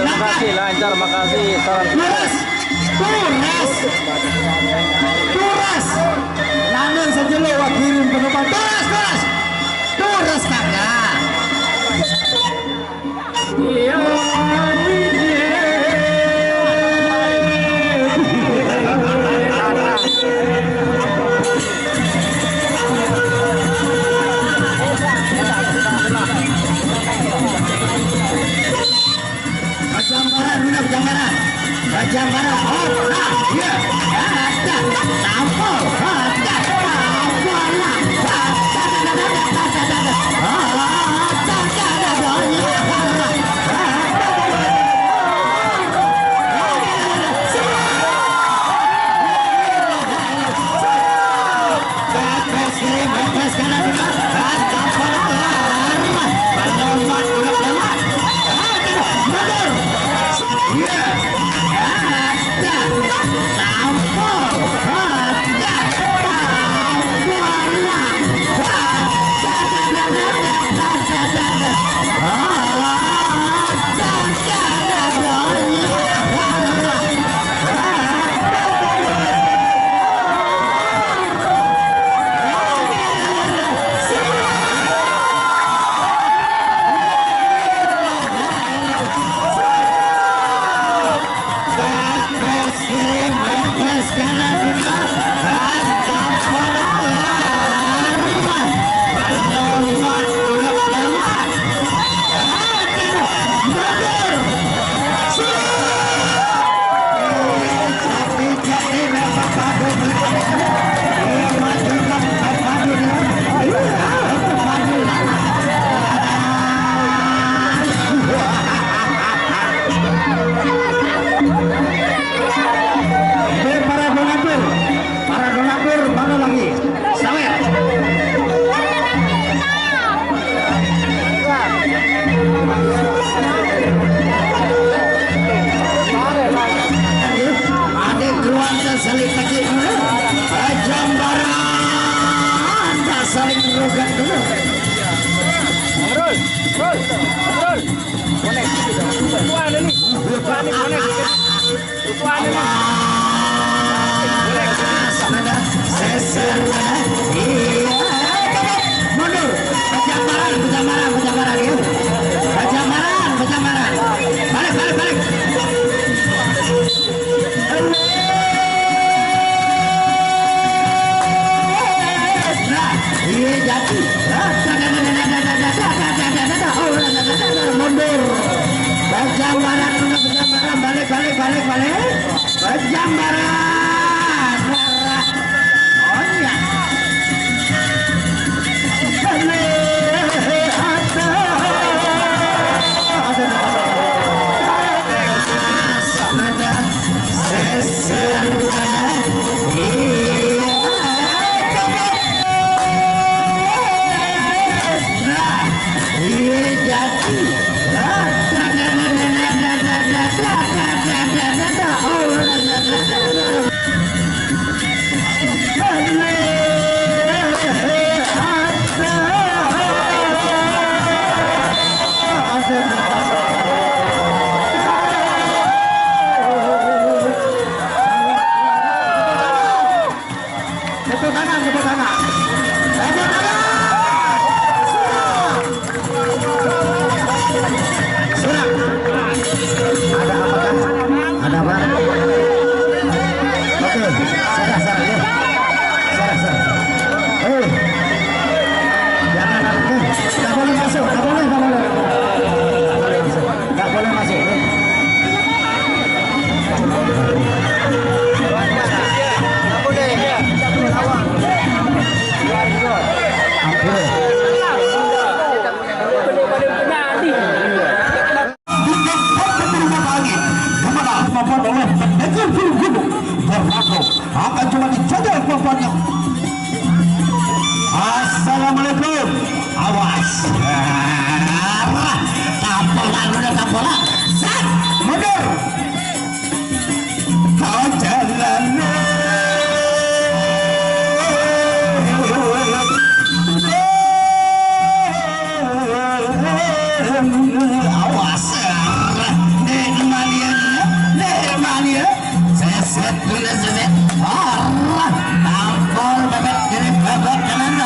Makasih lancar, makasih. Turas. Lanun saja lo wakirin penumpang. Turas kakak. Iya. Jambaran, oh, nah, ya, ada, tampol, ada, Yes, tangan. Tepuk tangan. Sudah. Ada apa kan? Ada apa? Oke, sudah ya. Sudah. Jangan lagi. Nggak boleh masuk. Nggak boleh masuk. Akan cuma dijaga kemampuannya. Assalamualaikum. Awas. Tapola. Set. Mundur. Kau jalan. Awas. Nemania. Set. Tampol bebek kiri bebek kanan.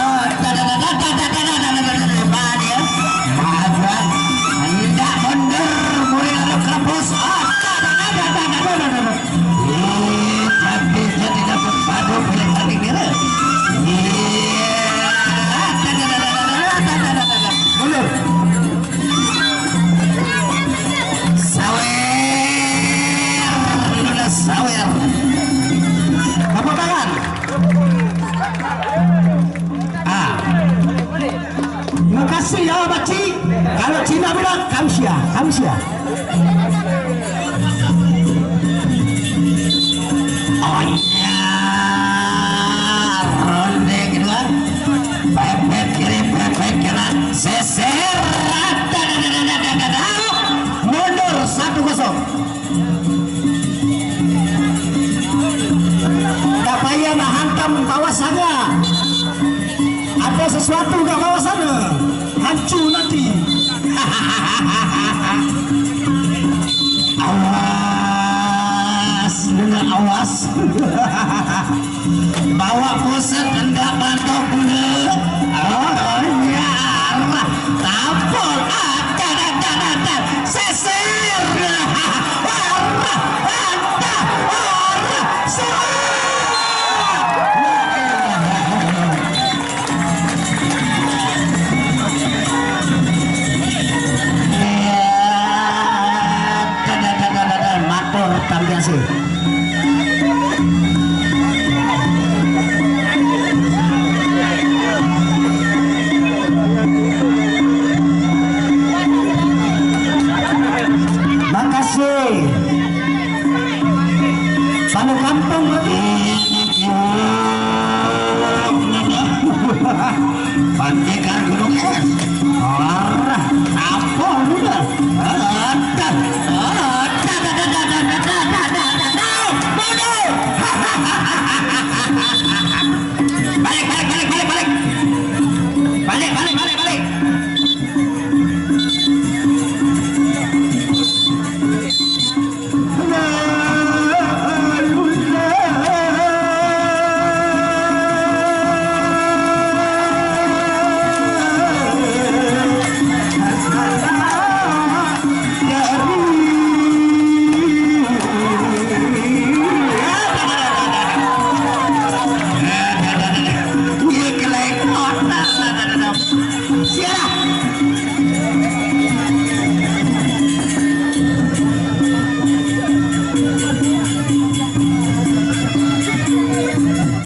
Hendak mundur mulai lalu kerapus. Jadi dapat padu pilih tadi kira. Mundur. Sawer. Tepuk tangan. Makasih ya Baci. Kalau Cina bilang kamsia. Oh iya. Ronde kedua. Pepet kiri, pepet kanan. Seser. Mundur 1-0. Gak payah hantam kawasannya. Ada sesuatu gak kawasannya. Hancur nanti. Awas, dengar awas. Bawa pose